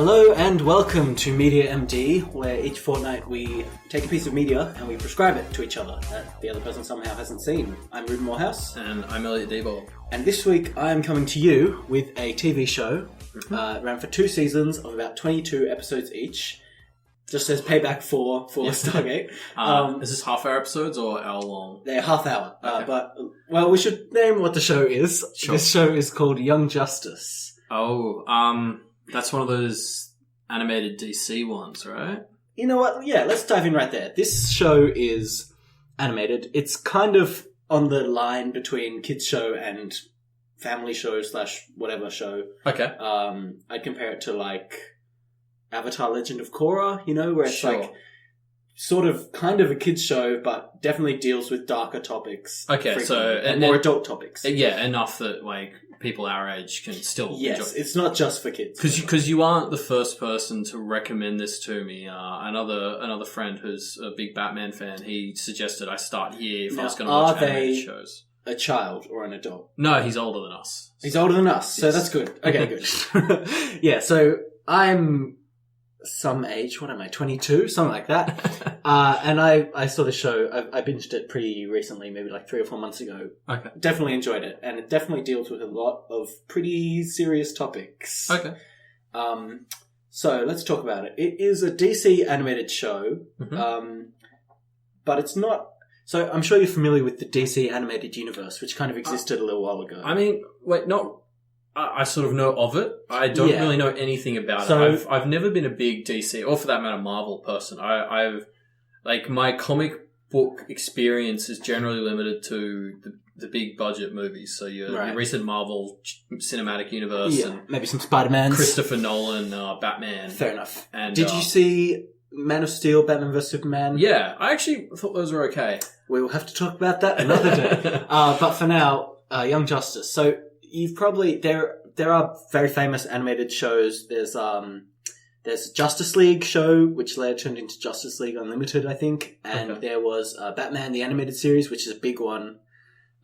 Hello and welcome to Media MD, where each fortnight we take a piece of media and we prescribe it to each other that the other person somehow hasn't seen. I'm Reuben Morehouse. And I'm Elliot Debo. And this week I am coming to you with a TV show, ran for 2 seasons of about 22 episodes each. Just as payback for Stargate. Is this half-hour episodes or hour long? They're half hour. Okay. Well, we should name what the show is. Sure. This show is called Young Justice. That's one of those animated DC ones, right? You know what? Yeah, let's dive in right there. This show is animated. It's kind of on the line between kids show and family show / whatever show. Okay. I'd compare it to like Avatar: Legend of Korra, where it's like sort of kind of a kids show, but definitely deals with darker topics. Okay, and more adult topics. Yeah, enough that like people our age can still enjoy. It's not just for kids. Because you aren't the first person to recommend this to me. Another friend who's a big Batman fan, he suggested I start here if I was going to watch animated shows. A child or an adult? No, he's older than us. He's older than us, so that's good. Okay, good. Yeah, so I'm some age. What am I? 22, something like that. And I saw the show. I binged it pretty recently, maybe like 3 or 4 months ago. Okay. Definitely enjoyed it, and it definitely deals with a lot of pretty serious topics. Okay. So let's talk about it. It is a DC animated show, but it's not. So I'm sure you're familiar with the DC animated universe, which kind of existed a little while ago. I mean, I sort of know of it. I don't really know anything about it. I've never been a big DC, or for that matter, Marvel person. I've my comic book experience is generally limited to the big budget movies. So your recent Marvel cinematic universe, and maybe some Spider-Mans, Christopher Nolan, Batman. Fair enough. And did you see Man of Steel, Batman vs Superman? Yeah, I actually thought those were okay. We will have to talk about that another day. But for now, Young Justice. So you've probably there are very famous animated shows. There's Justice League show, which later turned into Justice League Unlimited, I think, and there was Batman the Animated Series, which is a big one.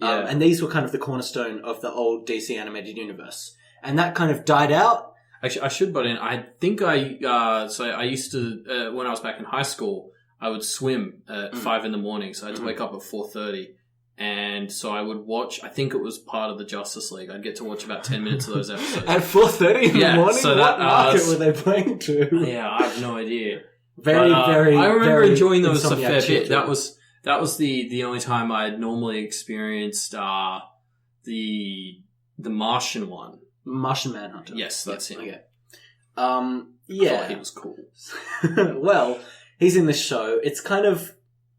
And these were kind of the cornerstone of the old DC animated universe, and that kind of died out. Actually, I should butt in. I think I used to when I was back in high school, I would swim at 5 a.m, so I had to wake up at 4:30. And so I would watch, I think it was part of the Justice League. I'd get to watch about 10 minutes of those episodes. At 4:30 in the morning? So what market were they playing to? Yeah, I have no idea. Very I remember enjoying those a fair bit. Children. That was the only time I had normally experienced the Martian one. Martian Manhunter. Yes, that's him. Okay. I thought he was cool. Well, he's in this show. It's kind of...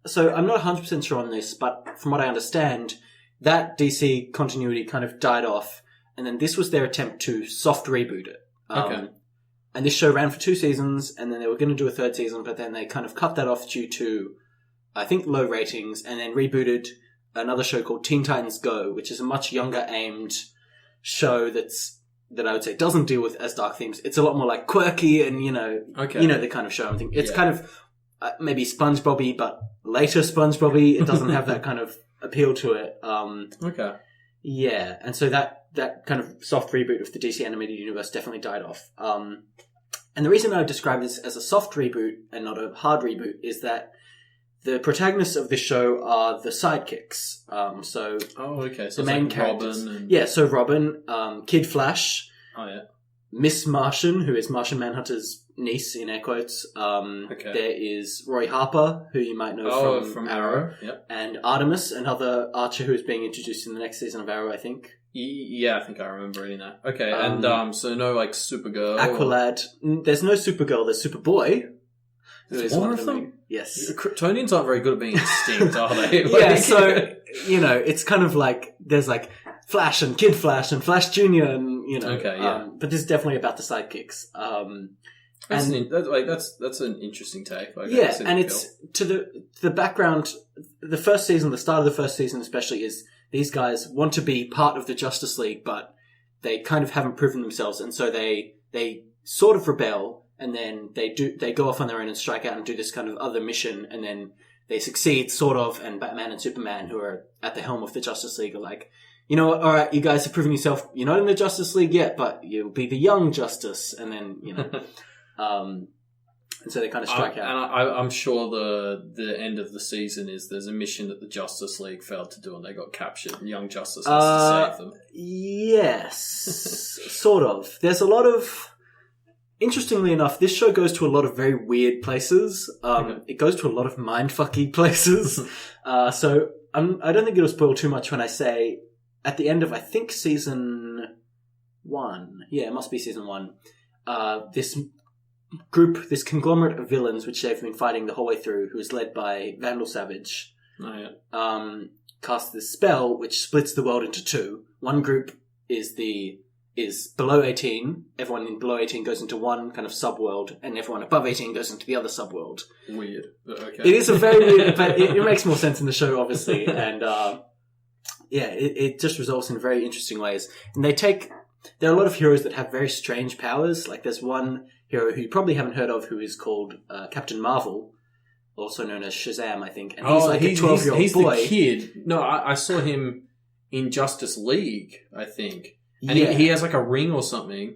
So I'm not 100% sure on this, but from what I understand, that DC continuity kind of died off, and then this was their attempt to soft reboot it. Okay. And this show ran for 2 seasons, and then they were going to do a 3rd season, but then they kind of cut that off due to, I think, low ratings, and then rebooted another show called Teen Titans Go, which is a much younger aimed show that I would say doesn't deal with as dark themes. It's a lot more like quirky and, the kind of show I'm thinking. It's kind of maybe SpongeBob-y, but later SpongeBob-y. It doesn't have that kind of appeal to it. Okay. Yeah, and so that kind of soft reboot of the DC animated universe definitely died off. And the reason I would describe this as a soft reboot and not a hard reboot is that the protagonists of this show are the sidekicks. So the main characters. Robin so Robin, Kid Flash. Oh yeah. Miss Martian, who is Martian Manhunter's niece, in air quotes. There is Roy Harper, who you might know from Arrow. Yep. And Artemis, another Archer who is being introduced in the next season of Arrow, I think. Yeah, I think I remember reading that. Okay, and so no Supergirl? Aqualad. There's no Supergirl, there's Superboy. There's one of them? Yes. Kryptonians aren't very good at being extinct, are they? So, it's kind of like, there's like Flash and Kid Flash and Flash Jr. and, Okay, yeah. But this is definitely about the sidekicks. That's an interesting take. And it's to the background. The first season, the start of the first season especially, is these guys want to be part of the Justice League, but they kind of haven't proven themselves, and so they sort of rebel, and then they go off on their own and strike out and do this kind of other mission, and then they succeed, sort of, and Batman and Superman, who are at the helm of the Justice League, are like, you know what, alright, you guys have proven yourself, you're not in the Justice League yet, but you'll be the young Justice, and then, And so they kind of strike out. And I'm sure the end of the season is there's a mission that the Justice League failed to do and they got captured and Young Justice has to save them. Yes. Sort of. There's a lot of... Interestingly enough, this show goes to a lot of very weird places. It goes to a lot of mindfucky places. So I don't think it'll spoil too much when I say at the end of, I think, season 1. Yeah, it must be season 1. This group, this conglomerate of villains, which they've been fighting the whole way through, who is led by Vandal Savage, casts this spell which splits the world into two. One group is below 18. Everyone in below 18 goes into one kind of subworld, and everyone above 18 goes into the other subworld. Weird. Okay. It is a very weird, but it makes more sense in the show, obviously. And it just resolves in very interesting ways. And there are a lot of heroes that have very strange powers. Like there's one hero who you probably haven't heard of who is called Captain Marvel, also known as Shazam, I think. And he's a 12-year-old boy. He's the kid. No, I saw him in Justice League, I think. And he has like a ring or something.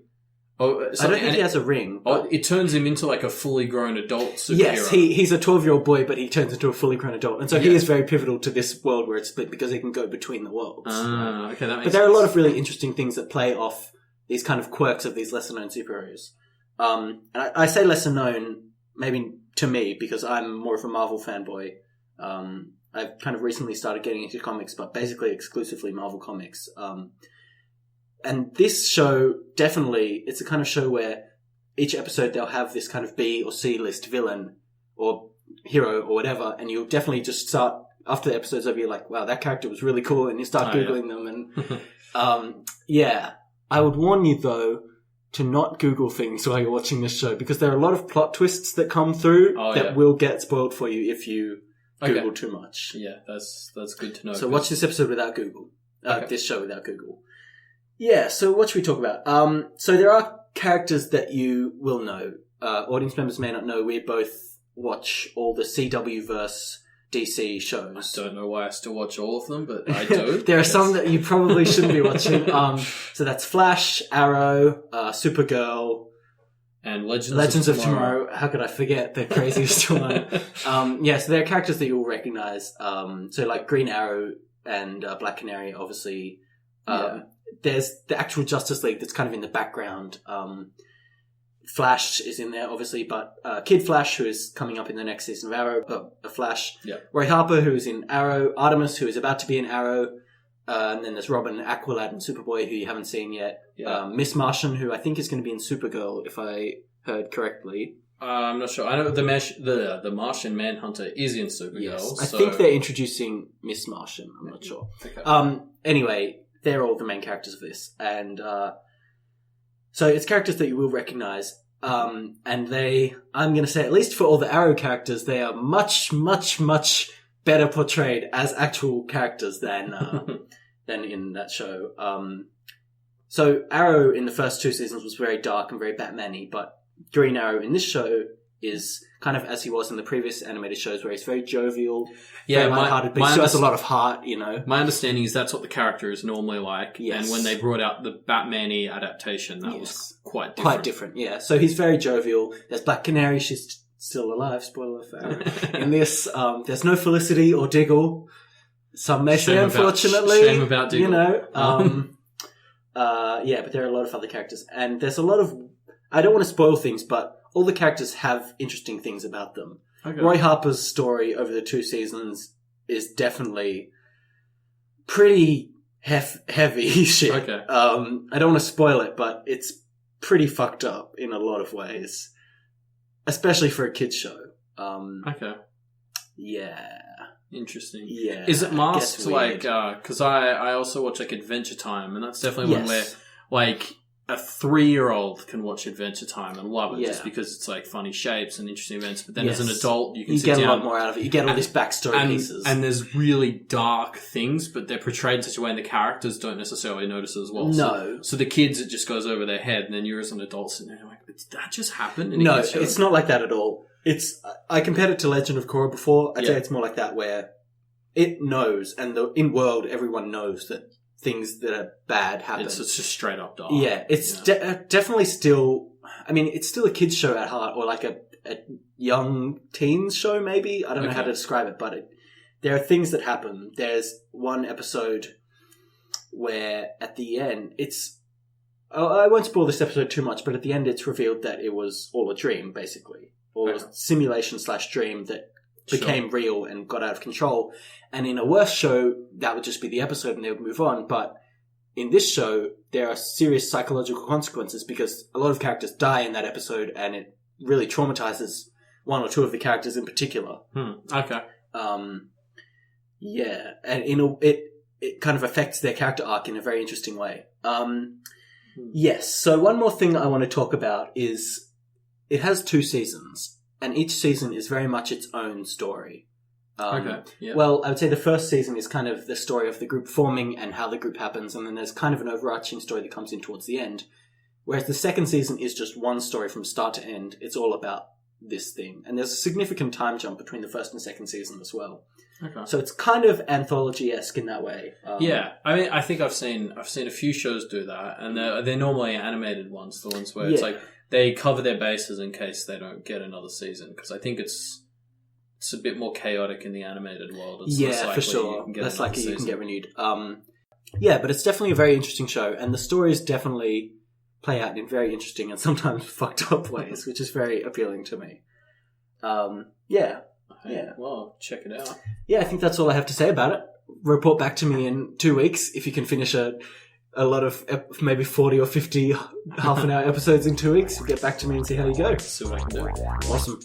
I don't think he has a ring. It turns him into like a fully grown adult superhero. Yes, he's a 12-year-old boy, but he turns into a fully grown adult. And so he is very pivotal to this world where it's split because he can go between the worlds. Okay, that makes sense. But there are a lot of really interesting things that play off these kind of quirks of these lesser-known superheroes. And I say lesser-known, maybe to me, because I'm more of a Marvel fanboy. I've kind of recently started getting into comics, but basically exclusively Marvel comics. And this show, definitely, it's a kind of show where each episode they'll have this kind of B or C list villain or hero or whatever, and you'll definitely just start, after the episode's over, you're like, wow, that character was really cool, and you start Googling them. And I would warn you, though, to not Google things while you're watching this show, because there are a lot of plot twists that come through that will get spoiled for you if you Google too much. Yeah, that's good to know. So watch this episode without Google. This show without Google. Yeah, so what should we talk about? So there are characters that you will know. Audience members may not know. We both watch all the CW verse DC shows. I don't know why I still watch all of them, but I do. There are some that you probably shouldn't be watching. So that's Flash, Arrow, Supergirl, and Legends of Tomorrow. How could I forget the craziest one? So there are characters that you'll recognize. So like Green Arrow and Black Canary, obviously. There's the actual Justice League that's kind of in the background. Flash is in there, obviously, but Kid Flash, who is coming up in the next season of Arrow, Flash. Yeah. Roy Harper, who is in Arrow. Artemis, who is about to be in Arrow. And then there's Robin, Aqualad, and Superboy, who you haven't seen yet. Yeah. Miss Martian, who I think is going to be in Supergirl, if I heard correctly. I'm not sure. I know the Martian Manhunter is in Supergirl. Yes. I think they're introducing Miss Martian. I'm not sure. Okay. Anyway, they're all the main characters of this. And so it's characters that you will recognize. And I'm going to say, at least for all the Arrow characters, they are much, much, much better portrayed as actual characters than in that show. So Arrow in the first 2 seasons was very dark and very Batman-y, but Green Arrow in this show is kind of as he was in the previous animated shows, where he's very jovial, very lighthearted, but he still has a lot of heart, you know. My understanding is that's what the character is normally like. Yes. And when they brought out the Batman-y adaptation, that was quite different. Quite different, yeah. So he's very jovial. There's Black Canary, she's still alive, spoiler for Arrow. In this, there's no Felicity or Diggle. Some may say, unfortunately. Shame about Diggle. You know, but there are a lot of other characters. And there's a lot of... I don't want to spoil things, but all the characters have interesting things about them. Okay. Roy Harper's story over the 2 seasons is definitely pretty heavy shit. Okay. I don't want to spoil it, but it's pretty fucked up in a lot of ways. Especially for a kid's show. Okay. Yeah. Interesting. Yeah. Is it masked like... Because I also watch like Adventure Time, and that's definitely one where like... a 3-year-old can watch Adventure Time and love it just because it's like funny shapes and interesting events. But then as an adult, you can sit down. You get a lot more out of it. You get all these backstory pieces. And there's really dark things, but they're portrayed in such a way and the characters don't necessarily notice it as well. No. So the kids, it just goes over their head, and then you're as an adult sitting there like, did that just happen? No, it's not like that at all. I compared it to Legend of Korra before. I'd say it's more like that, where it knows, and in world, everyone knows that things that are bad happen. It's just straight up dark. Yeah, it's definitely still... I mean, it's still a kids show at heart, or like a young teens show, maybe. I don't know how to describe it, but there are things that happen. There's one episode where at the end, I won't spoil this episode too much, but at the end it's revealed that it was all a dream, basically. All a simulation/dream that became real and got out of control. And in a worse show, that would just be the episode and they would move on. But in this show, there are serious psychological consequences because a lot of characters die in that episode and it really traumatizes one or two of the characters in particular. Okay. Yeah. And it kind of affects their character arc in a very interesting way. Yes. So one more thing I want to talk about is it has 2 seasons, and each season is very much its own story. Well, I would say the first season is kind of the story of the group forming and how the group happens, and then there's kind of an overarching story that comes in towards the end. Whereas the second season is just one story from start to end. It's all about this thing. And there's a significant time jump between the first and second season as well. Okay. So it's kind of anthology-esque in that way. Yeah, I mean, I think I've seen a few shows do that, and they're normally animated ones, the ones where it's like they cover their bases in case they don't get another season, because I think it's a bit more chaotic in the animated world. It's less likely for sure. You can get less likely you can get renewed. Yeah, but it's definitely a very interesting show, and the stories definitely play out in very interesting and sometimes fucked up ways, which is very appealing to me. Yeah. Well, check it out. Yeah, I think that's all I have to say about it. Report back to me in 2 weeks if you can finish a lot of maybe 40 or 50 half an hour episodes in 2 weeks. Get back to me and see how you go. See what I can do. Awesome.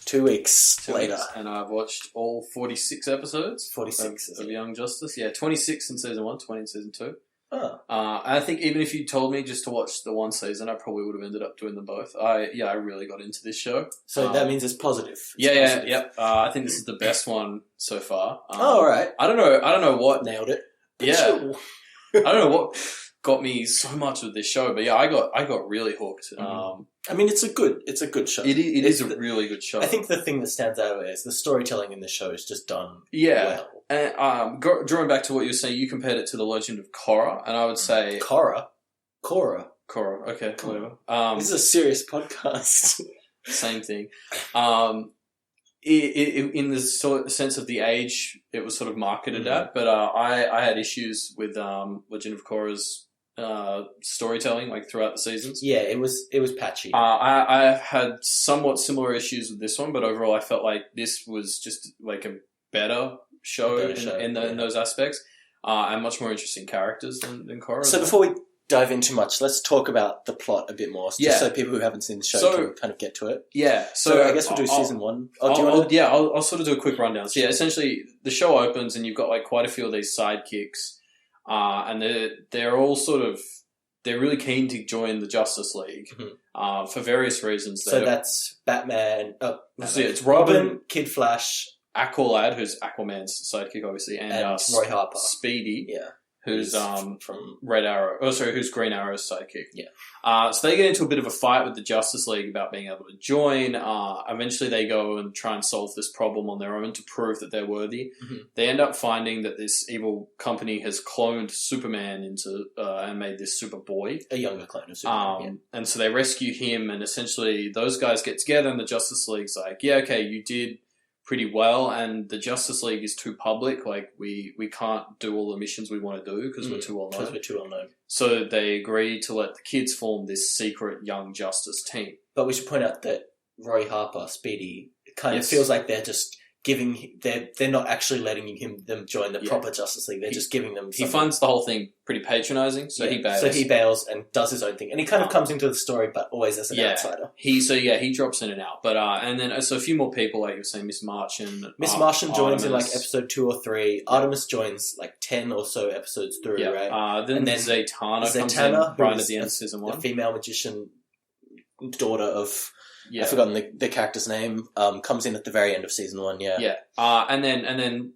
2 weeks later. And I've watched all 46 episodes 46 of Young Justice. Yeah, 26 in season 1, 20 in season 2. Oh. I think even if you told me just to watch the one season, I probably would have ended up doing them both. I really got into this show. So that means it's positive. I think this is the best one so far. All right. I don't know what nailed it. Yeah. I don't know what got me so much with this show, but yeah, I got really hooked. I mean, it's a good show. It is a really good show. I think the thing that stands out is the storytelling in the show is just done well. And drawing back to what you were saying, you compared it to The Legend of Korra, and I would say Korra. Okay, whatever. This is a serious podcast. Same thing. In the sense of the age it was sort of marketed at, but I had issues with Legend of Korra's storytelling like throughout the seasons. Yeah, it was patchy. I had somewhat similar issues with this one, but overall I felt like this was just like a better show in those aspects, and much more interesting characters than Korra. So before we dive in too much, let's talk about the plot a bit more, just so people who haven't seen the show can kind of get to it. Yeah, so I guess we'll do season 1. I'll sort of do a quick rundown. So yeah, essentially the show opens and you've got like quite a few of these sidekicks, and they're all they're really keen to join the Justice League for various reasons. So that's Batman. It's Robin, Kid Flash, Aqualad, who's Aquaman's sidekick, obviously, and Roy Harper, Speedy, who's from Red Arrow. Oh, sorry, who's Green Arrow's sidekick. Yeah. So they get into a bit of a fight with the Justice League about being able to join. Eventually, they go and try and solve this problem on their own to prove that they're worthy. They end up finding that this evil company has cloned Superman into and made this Superboy, a younger clone of Superman. And so they rescue him, and essentially those guys get together, and the Justice League's like, "Yeah, okay, you did pretty well, and the Justice League is too public. Like we can't do all the missions we want to do because we're too well known. So they agree to let the kids form this secret Young Justice team. But we should point out that Roy Harper, Speedy, kind of feels like they're just they're not actually letting them join the proper Justice League. They're just giving them something. He finds the whole thing pretty patronising, so he bails. So he bails and does his own thing. And he kind of comes into the story, but always as an outsider. He drops in and out. But and then so a few more people, like you were saying, Miss Martian. Miss Martian joins in like episode 2 or 3. Artemis joins like 10 or so episodes through, right? Then Zatanna comes in right at the end of season 1. The female magician daughter of... I've forgotten the character's name. Comes in at the very end of season 1. And then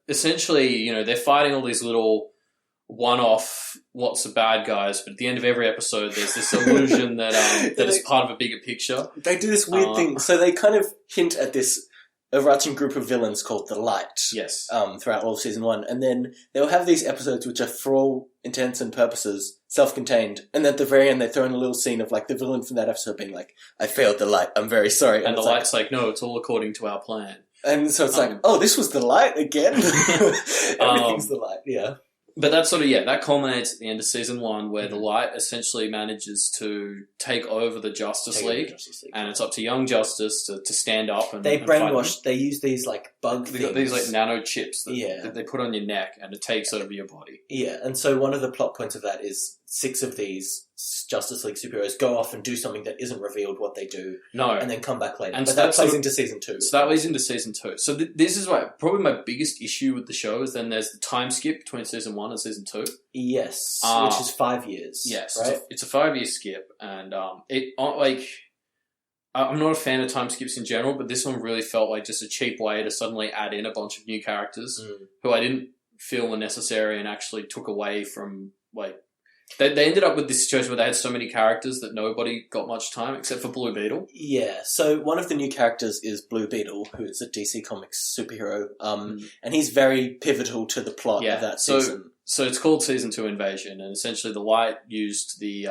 essentially, they're fighting all these little one-off, lots of bad guys, but at the end of every episode, there's this illusion that that is part of a bigger picture. They do this weird thing. So they kind of hint at this overarching group of villains called the Light. Yes. Throughout all of season 1. And then they'll have these episodes which are, for all intents and purposes, self-contained. And at the very end, they throw in a little scene of, like, the villain from that episode being like, I failed the Light. I'm very sorry. And the Light's like, no, it's all according to our plan. And so it's like, oh, this was the Light again? Everything's the Light, yeah. But that sort of, that culminates at the end of season 1 where the Light essentially manages to take over the Justice League. And it's up to Young Justice to stand up and they brainwash, they use these like bug things. Got these like nano chips that they put on your neck and it takes over your body. Yeah, and so one of the plot points of that is 6 of these Justice League superheroes go off and do something that isn't revealed what they do. No. And then come back later. And but so that plays into season 2. So that leads into season 2. So this is probably my biggest issue with the show is then there's the time skip between season 1 and season 2. Yes, which is 5 years. Yes, right? It's a 5-year skip, and I'm not a fan of time skips in general, but this one really felt like just a cheap way to suddenly add in a bunch of new characters who I didn't feel were necessary and actually took away from like. They ended up with this situation where they had so many characters that nobody got much time except for Blue Beetle. Yeah, so one of the new characters is Blue Beetle, who is a DC Comics superhero, and he's very pivotal to the plot of that season. So it's called Season 2 Invasion, and essentially the Light used the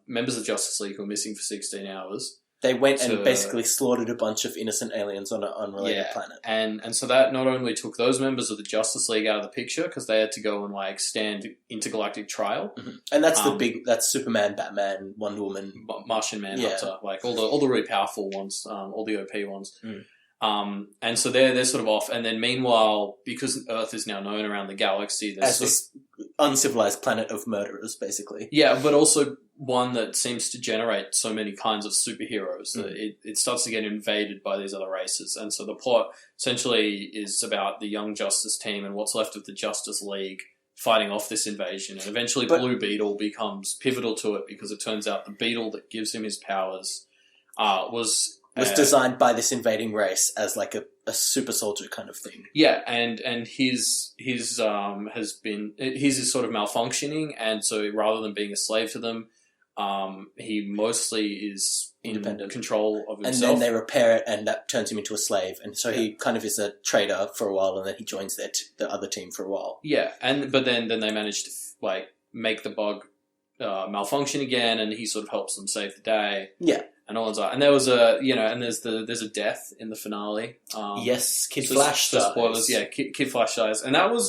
members of Justice League who were missing for 16 hours. They went and basically slaughtered a bunch of innocent aliens on an unrelated planet. And so that not only took those members of the Justice League out of the picture, because they had to go and like stand intergalactic trial. Mm-hmm. And that's that's Superman, Batman, Wonder Woman. Martian Manhunter, like all the really powerful ones, all the OP ones. And so they're sort of off. And then meanwhile, because Earth is now known around the galaxy, there's this uncivilized planet of murderers, basically. Yeah, but also one that seems to generate so many kinds of superheroes that it starts to get invaded by these other races. And so the plot essentially is about the Young Justice team and what's left of the Justice League fighting off this invasion. And eventually Blue Beetle becomes pivotal to it because it turns out the beetle that gives him his powers was designed by this invading race as like a super soldier kind of thing. Yeah, and his is sort of malfunctioning, and so rather than being a slave to them, he mostly is independent control of himself. And then they repair it, and that turns him into a slave. And so he kind of is a trader for a while, and then he joins the other team for a while. Yeah, but then they manage to make the bug malfunction again, and he sort of helps them save the day. Yeah. And all that. And there was there's a death in the finale. Yes, Kid Flash dies. Spoilers, yeah, Kid Flash dies. And that was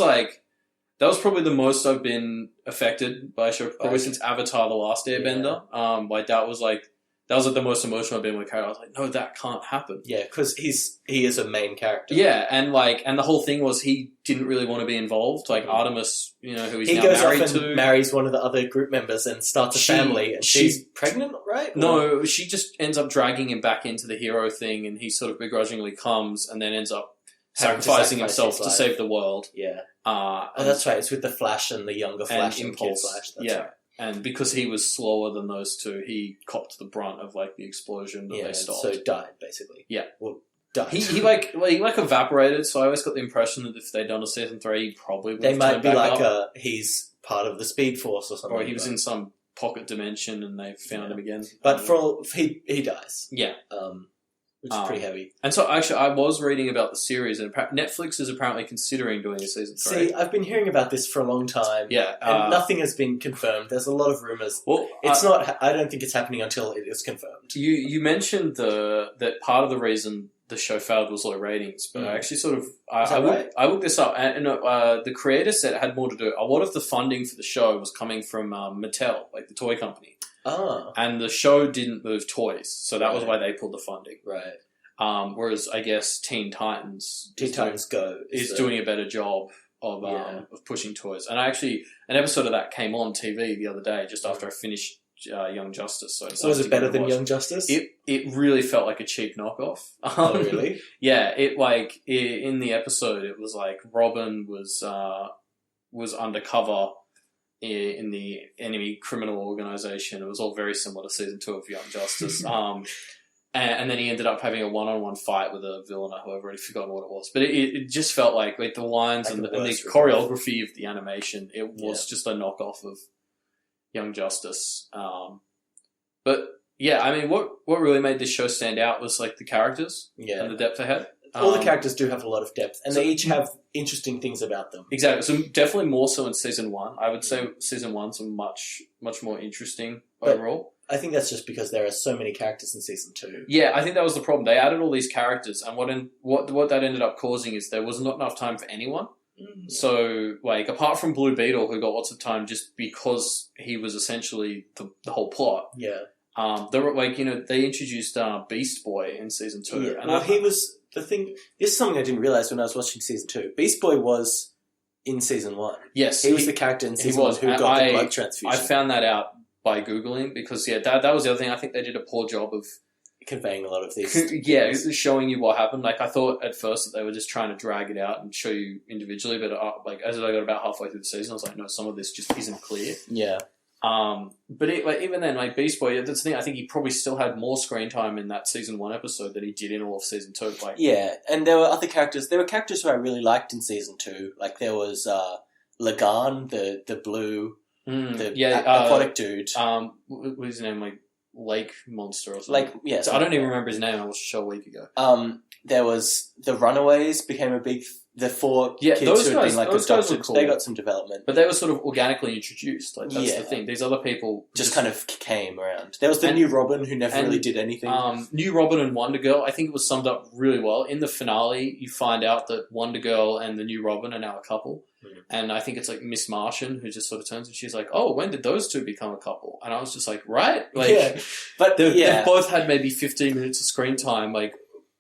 probably the most I've been affected by a show, probably since Avatar: The Last Airbender. Yeah. That was the most emotional I've been with a character. I was like, no, that can't happen. Yeah, because he is a main character. Yeah, and the whole thing was he didn't really want to be involved. Like Artemis, who he's now married to. He goes off and marries one of the other group members and starts a family. And she's pregnant, right? No, she just ends up dragging him back into the hero thing, and he sort of begrudgingly comes, and then ends up sacrificing himself to save the world. Yeah. That's right. It's with the Flash and the younger Flash and Impulse. Kid Flash. That's right. And because he was slower than those two, he copped the brunt of the explosion that they stopped. So died basically. Yeah, well, died. He evaporated. So I always got the impression that if they'd done a season 3, he probably would. They might be like he's part of the Speed Force or something, or he was in some pocket dimension and they found him again. But he dies. Yeah. Which is pretty heavy. And so, actually, I was reading about the series, and Netflix is apparently considering doing a season 3. See, I've been hearing about this for a long time. Yeah. And nothing has been confirmed. There's a lot of rumours. Well, I don't think it's happening until it is confirmed. You mentioned that part of the reason the show failed was low ratings, but I actually sort of... I looked this up, and the creator said it had more to do... A lot of the funding for the show was coming from Mattel, like the toy company. Oh. And the show didn't move toys, so that was why they pulled the funding. Right. Whereas I guess Teen Titans Go is doing a better job of pushing toys. And an episode of that came on TV the other day just after I finished Young Justice. So was it better than Young Justice? It really felt like a cheap knockoff. Oh, really? Yeah. In the episode, it was like Robin was undercover in the enemy criminal organization. It was all very similar to season 2 of Young Justice. And then he ended up having a one-on-one fight with a villain. I've already forgotten what it was. But it just felt like the lines and the choreography of the animation, it was just a knockoff of Young Justice. But yeah, I mean, what really made this show stand out was like the characters and the depth they had. All the characters do have a lot of depth, and they each have interesting things about them. Exactly. So definitely more so in season 1. I would say season 1's much more interesting overall. I think that's just because there are so many characters in season 2. Yeah, I think that was the problem. They added all these characters, and what that ended up causing is there was not enough time for anyone. Mm. So, like, apart from Blue Beetle, who got lots of time just because he was essentially the whole plot. Yeah. They were they introduced Beast Boy in season 2. Yeah. And he was the thing. This is something I didn't realize when I was watching season 2. Beast Boy was in season 1. Yes, he was the character in season 1 who got the blood transfusion. I found that out by Googling, because that was the other thing. I think they did a poor job of conveying a lot of these. Showing you what happened. Like, I thought at first that they were just trying to drag it out and show you individually, but as I got about halfway through the season, I was like, no, some of this just isn't clear. Yeah. But even then, like, Beast Boy, that's the thing. I think he probably still had more screen time in that season 1 episode than he did in all of season 2. Like, yeah, and there were other characters. There were characters who I really liked in season 2. Like, there was Lagan, the blue. Aquatic dude. What was his name? Like Lake Monster or something. So I don't even remember his name. I watched the show a week ago. There was the Runaways became a big. The 4 kids who had been adopted, cool. They got some development, but they were sort of organically introduced. Like, that's the thing. These other people just kind of came around. There was the new Robin who never really did anything. New Robin and Wonder Girl. I think it was summed up really well in the finale. You find out that Wonder Girl and the new Robin are now a couple. And I think it's like Miss Martian who just sort of turns and she's like, "Oh, when did those two become a couple?" And I was just like, "Right, like, but they've both had maybe 15 minutes of screen time. Like,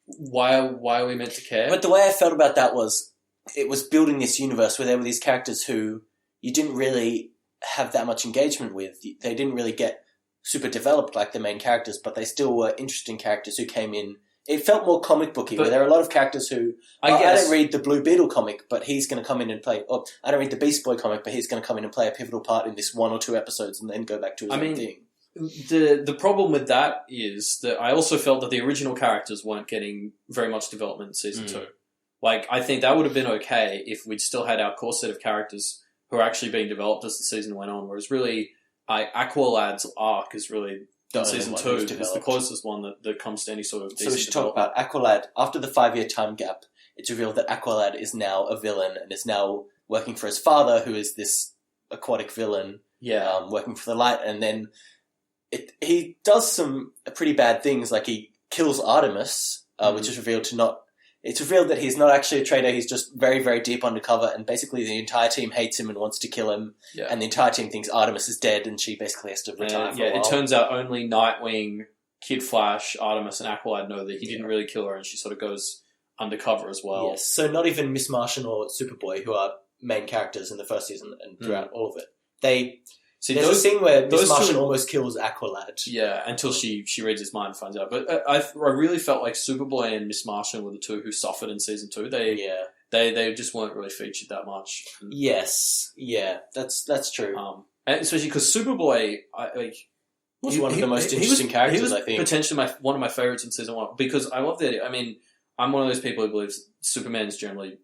why are we meant to care?" But the way I felt about that was, it was building this universe where there were these characters who you didn't really have that much engagement with. They didn't really get super developed like the main characters, but they still were interesting characters who came in. It felt more comic booky, where there are a lot of characters who... I don't read the Blue Beetle comic, but he's going to come in and play... Or I don't read the Beast Boy comic, but he's going to come in and play a pivotal part in this 1 or 2 episodes and then go back to his own thing. The problem with that is that I also felt that the original characters weren't getting very much development in season 2. Like, I think that would have been okay if we'd still had our core set of characters who are actually being developed as the season went on, whereas really, Aqualad's arc is really... In season 2 is the closest one that comes to any sort of decent So we should talk about Aqualad. After the 5-year time gap, it's revealed that Aqualad is now a villain and is now working for his father, who is this aquatic villain, working for the light. And then he does some pretty bad things, like he kills Artemis, which is revealed to not... It's revealed that he's not actually a traitor, he's just very, very deep undercover, and basically the entire team hates him and wants to kill him, and the entire team thinks Artemis is dead and she basically has to retire for a while. It turns out only Nightwing, Kid Flash, Artemis, and Aqualad know that he didn't really kill her, and she sort of goes undercover as well. Yes, so not even Miss Martian or Superboy, who are main characters in the first season and throughout all of it, there's a scene where Miss Martian almost kills Aqualad. Yeah, until she reads his mind and finds out. But I really felt like Superboy and Miss Martian were the two who suffered in season 2. They just weren't really featured that much. Yes, that's true. And especially because Superboy, was one of the most interesting characters, I think. Potentially one of my favorites in season 1, because I love that. I mean, I'm one of those people who believes Superman is generally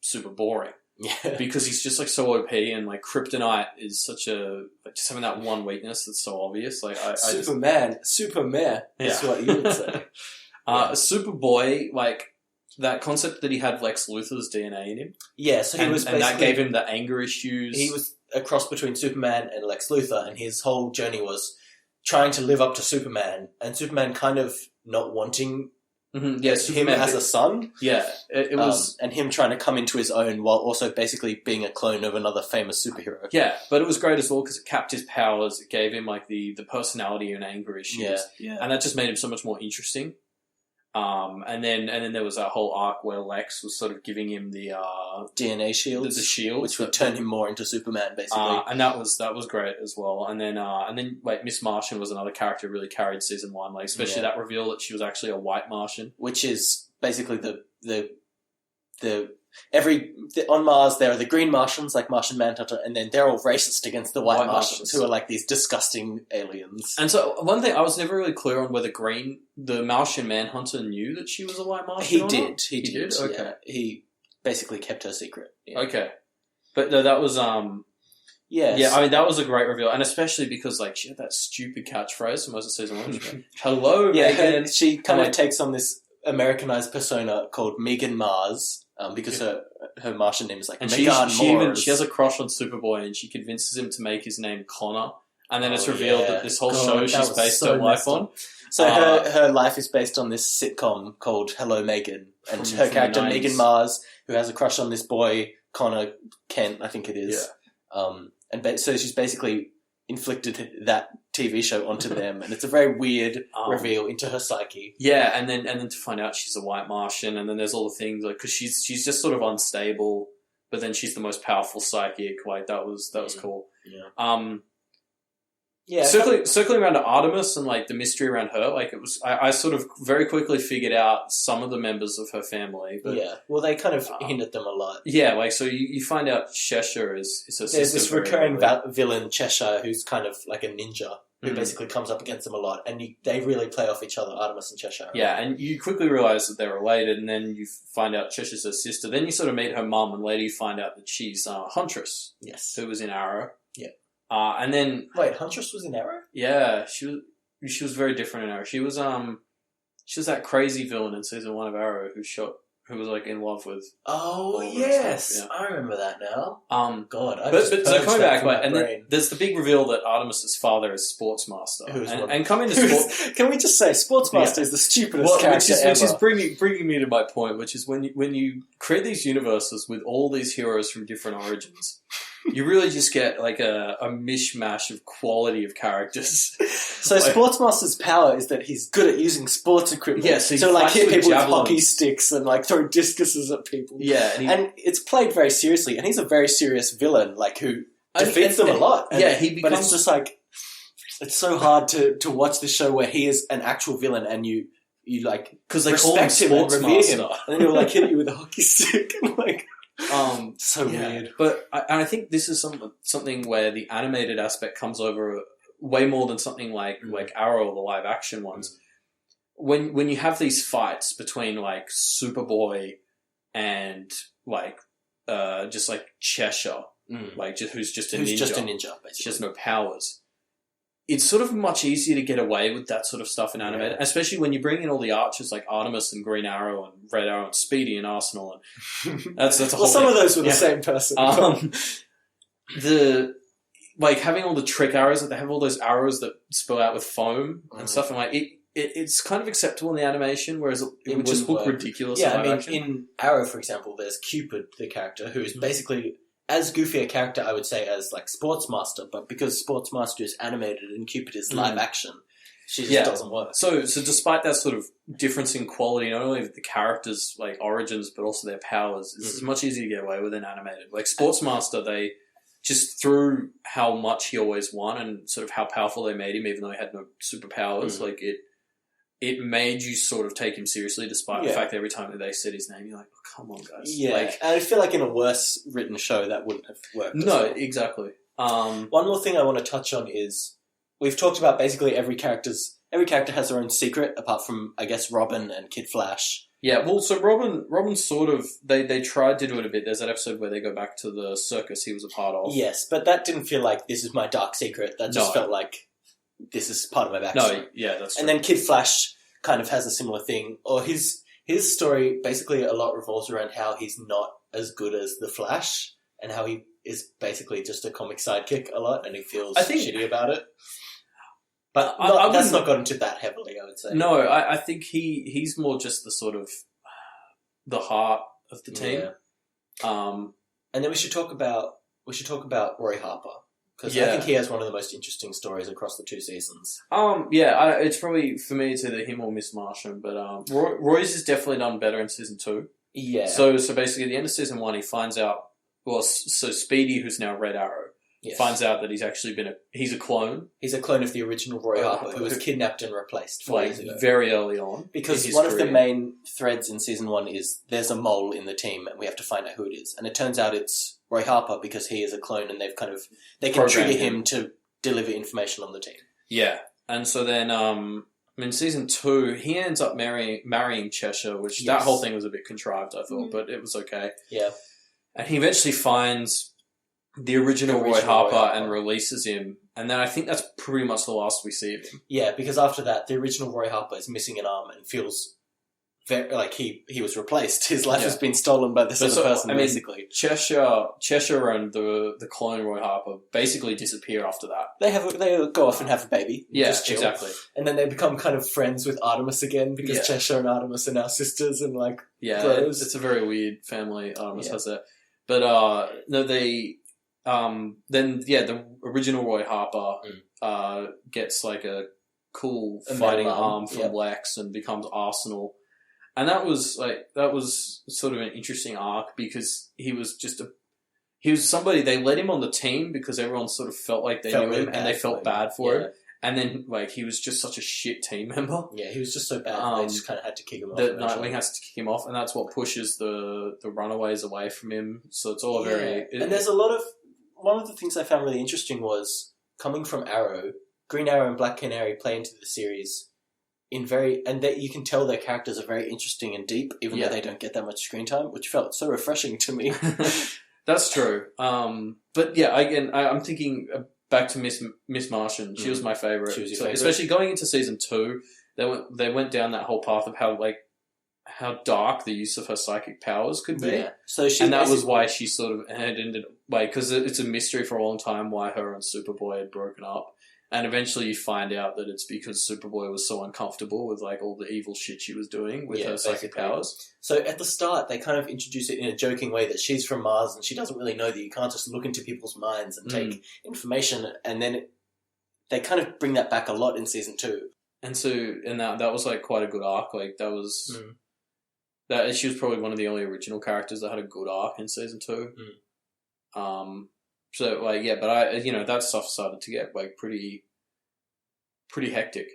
super boring. Yeah. Because he's just like so OP, and like kryptonite is such just having that one weakness that's so obvious. Like Superman is what you would say. Superboy, like that concept that he had Lex Luthor's DNA in him. Yeah, so he was basically, and that gave him the anger issues. He was a cross between Superman and Lex Luthor, and his whole journey was trying to live up to Superman, and Superman kind of not wanting him as a son. Yeah, it was... and him trying to come into his own while also basically being a clone of another famous superhero. Yeah, but it was great as well because it capped his powers, it gave him like the personality and anger issues. Yeah. And that just made him so much more interesting. And then there was that whole arc where Lex was sort of giving him the DNA shield, the shield, which would turn him more into Superman, basically. And that was great as well. And then like Miss Martian was another character who really carried season 1, like especially that reveal that she was actually a white Martian, which is basically the on Mars there are the green Martians like Martian Manhunter, and then they're all racist against the white Martians who are like these disgusting aliens. And so one thing I was never really clear on whether the Martian Manhunter knew that she was a white Martian. He did. Okay, yeah. He basically kept her secret. Yeah. Okay, but no, that was Yes. Yeah, I mean, that was a great reveal. And especially because, like, she had that stupid catchphrase from most of season 1. Hello, Megan. She kind of takes on this Americanized persona called Megan Mars, because her Martian name is like Megan Mars. She has a crush on Superboy, and she convinces him to make his name Connor. And then it's revealed that this whole show she's based her life on. So her life is based on this sitcom called Hello, Megan. And her character, Megan Mars, who has a crush on this boy, Connor Kent, I think it is. Yeah. So she's basically inflicted that TV show onto them, and it's a very weird reveal into her psyche. Yeah, and then to find out she's a white Martian, and then there's all the things like because she's just sort of unstable, but then she's the most powerful psychic. Like that was cool. Yeah. Circling around to Artemis and like the mystery around her, like it was, I sort of very quickly figured out some of the members of her family. But, yeah, well, they kind of hint at them a lot. Yeah, like so you find out Cheshire is her sister. There's this recurring villain Cheshire who's kind of like a ninja who basically comes up against them a lot, and they really play off each other, Artemis and Cheshire. Yeah, and you quickly realise that they're related, and then you find out Cheshire's her sister. Then you sort of meet her mum, and later you find out that she's Huntress. Yes, who was in Arrow. Yeah. And then wait, Huntress was in Arrow? Yeah, she was very different in Arrow. She was that crazy villain in season 1 of Arrow who was like in love with. Oh yes, yeah. I remember that now. God, but so coming back, and then there's the big reveal that Artemis's father is Sportsmaster, and coming to sports. Can we just say Sportsmaster is the stupidest character ever? Which is bringing me to my point, which is when you create these universes with all these heroes from different origins. You really just get like a mishmash of quality of characters. So Sportsmaster's power is that he's good at using sports equipment. Yeah, so like hit people with hockey sticks and like throw discuses at people. Yeah, and it's played very seriously. And he's a very serious villain, like who defeats them a lot. And, but it's just like it's so hard to watch this show where he is an actual villain and you like because they call him Sportsmaster, and then he'll like hit you with a hockey stick and like. So weird. But I think this is something where the animated aspect comes over way more than something like Arrow or the live action ones. When you have these fights between like Superboy and like just like Cheshire, like who's just a ninja, basically. She has no powers. It's sort of much easier to get away with that sort of stuff in animated, especially when you bring in all the archers like Artemis and Green Arrow and Red Arrow and Speedy and Arsenal, and that's a whole. Well, some of those were the same person. Having all the trick arrows, like they have all those arrows that spill out with foam and stuff, and like it's kind of acceptable in the animation, whereas it would just look ridiculous. Yeah, in Arrow, for example, there's Cupid, the character, who is basically as goofy a character, I would say, as like Sportsmaster, but because Sportsmaster is animated and Cupid is live action, she just doesn't work. So despite that sort of difference in quality, not only of the characters' like origins, but also their powers, it's much easier to get away with in animated. Like Sportsmaster, they just through how much he always won and sort of how powerful they made him, even though he had no superpowers, like it made you sort of take him seriously, despite the fact that every time that they said his name, you're like, oh, come on, guys. Yeah, and I feel like in a worse written show, that wouldn't have worked. No, exactly. One more thing I want to touch on is, we've talked about basically every character has their own secret, apart from, I guess, Robin and Kid Flash. Yeah, well, so Robin sort of, they tried to do it a bit. There's that episode where they go back to the circus he was a part of. Yes, but that didn't feel like, this is my dark secret. That just felt like, this is part of my backstory. No, yeah, that's true. And then Kid Flash kind of has a similar thing, or his story basically a lot revolves around how he's not as good as the Flash, and how he is basically just a comic sidekick a lot, and he feels shitty about it. But that's not got into that heavily, I would say. No, I think he's more just the sort of the heart of the team. Yeah. And then we should talk about Roy Harper. Because I think he has one of the most interesting stories across the 2 seasons. It's probably, for me, it's either him or Miss Martian, but Roy's is definitely done better in season 2. Yeah. So basically at the end of season 1, he finds out, so Speedy, who's now Red Arrow, Yes. finds out that he's actually he's a clone. He's a clone of the original Roy Harper, who was kidnapped and replaced 4 years ago. Very early on. Because one of the main threads in season 1 is there's a mole in the team and we have to find out who it is. And it turns out it's Roy Harper because he is a clone and they can trigger him to deliver information on the team. Yeah. And so then in season 2, he ends up marrying Cheshire, which that whole thing was a bit contrived, I thought, but it was okay. Yeah. And he eventually finds the original Roy Harper and releases him. And then I think that's pretty much the last we see of him. Yeah, because after that, the original Roy Harper is missing an arm and feels very, like he was replaced. His life has been stolen by this other person, basically. Cheshire and the clone Roy Harper basically disappear after that. They go off and have a baby. Yeah, just chill. Exactly. And then they become kind of friends with Artemis again because Cheshire and Artemis are now sisters and bros. It's a very weird family Artemis has there. But the original Roy Harper gets like a cool fighting arm from Lex and becomes Arsenal. And that was sort of an interesting arc because he was somebody, they let him on the team because everyone sort of felt like they knew him and they felt bad for him. And then, he was just such a shit team member. Yeah, he was just so bad. They just kind of had to kick him off. Nightwing has to kick him off, and that's what pushes the Runaways away from him. So it's all very... And there's one of the things I found really interesting was, coming from Arrow, Green Arrow and Black Canary play into the series you can tell their characters are very interesting and deep, even though they don't get that much screen time, which felt so refreshing to me. That's true. But yeah, again, I'm thinking... Back to Miss Martian. She was my favourite. She was your favourite. Especially going into season 2, they went down that whole path of how dark the use of her psychic powers could be. Yeah. So that was why she sort of ended because it's a mystery for a long time why her and Superboy had broken up. And eventually you find out that it's because Superboy was so uncomfortable with all the evil shit she was doing with her psychic powers. So at the start, they kind of introduce it in a joking way that she's from Mars and she doesn't really know that you can't just look into people's minds and take information. And then they kind of bring that back a lot in season 2. And so, that was quite a good arc. That was that she was probably one of the only original characters that had a good arc in season 2. So, but that stuff started to get, pretty hectic.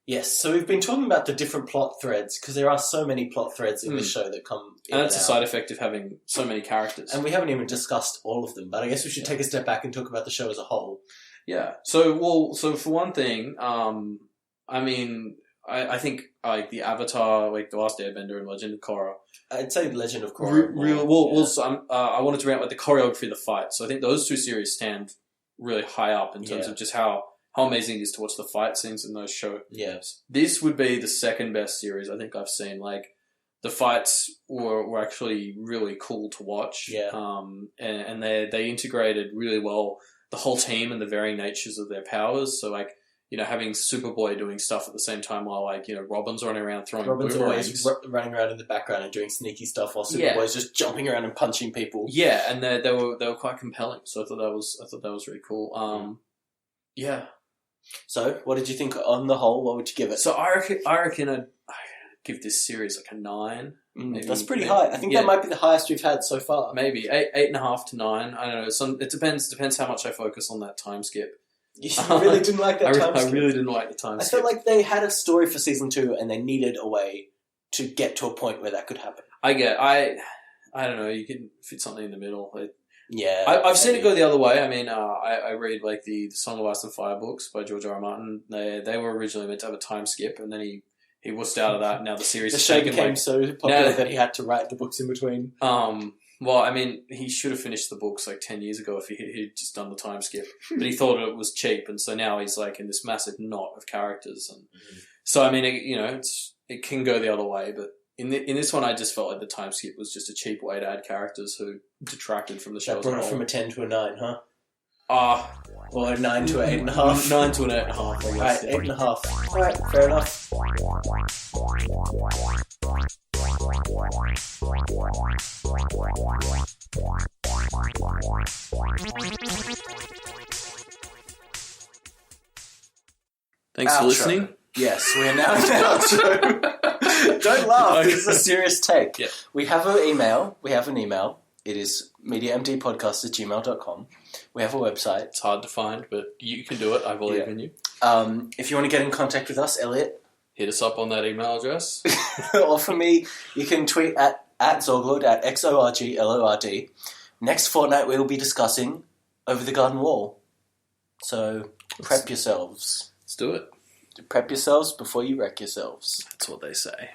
Yes, so we've been talking about the different plot threads, because there are so many plot threads in this show that come in and it's a side effect of having so many characters. And we haven't even discussed all of them, but I guess we should take a step back and talk about the show as a whole. Yeah, so for one thing, I think, the Avatar, The Last Airbender and Legend of Korra, I'd say Legend of Korra. I wanted to rant about the choreography of the fight. So I think those two series stand really high up in terms of just how amazing it is to watch the fight scenes in those shows. Yes. This would be the second best series I think I've seen. The fights were actually really cool to watch. Yeah. And they integrated really well the whole team and the varying natures of their powers. So having Superboy doing stuff at the same time while, Robin's running around throwing boomerangs. Robin's always running around in the background and doing sneaky stuff while Superboy's just jumping around and punching people. Yeah, and they were quite compelling. So I thought that was really cool. Yeah. So, what did you think on the whole? What would you give it? So I reckon I'd give this series a 9. Maybe, that's pretty high. I think that might be the highest we've had so far. Maybe 8.5 to 9. I don't know. It depends how much I focus on that time skip. You really didn't like that time skip? I really didn't like the time skip. I felt like they had a story for season 2 and they needed a way to get to a point where that could happen. I don't know, you can fit something in the middle. I've seen it go the other way. I read the Song of Ice and Fire books by George R.R. Martin. They were originally meant to have a time skip and then he wussed out of that. Now the series the show became so popular that he had to write the books in between. Well, he should have finished the books 10 years ago if he'd just done the time skip. But he thought it was cheap, and so now he's in this massive knot of characters. And so it can go the other way. But in this one, I just felt like the time skip was just a cheap way to add characters who detracted from the show. That brought it from a 10 to a 9, huh? Or a 9 to an 8.5. 9 to an 8.5. Alright, 8.5. Alright, fair enough. Thanks for listening. Yes, we are now in our outro. Don't laugh, this is a serious take. Yeah. We have an email. It is mediamdpodcast@gmail.com. We have a website. It's hard to find, but you can do it. I believe in you. If you want to get in contact with us, Elliot, hit us up on that email address. Or for me, you can tweet at Zorglord, at XORGLORD. Next fortnight, we'll be discussing Over the Garden Wall. So, prep yourselves. Let's do it. Prep yourselves before you wreck yourselves. That's what they say.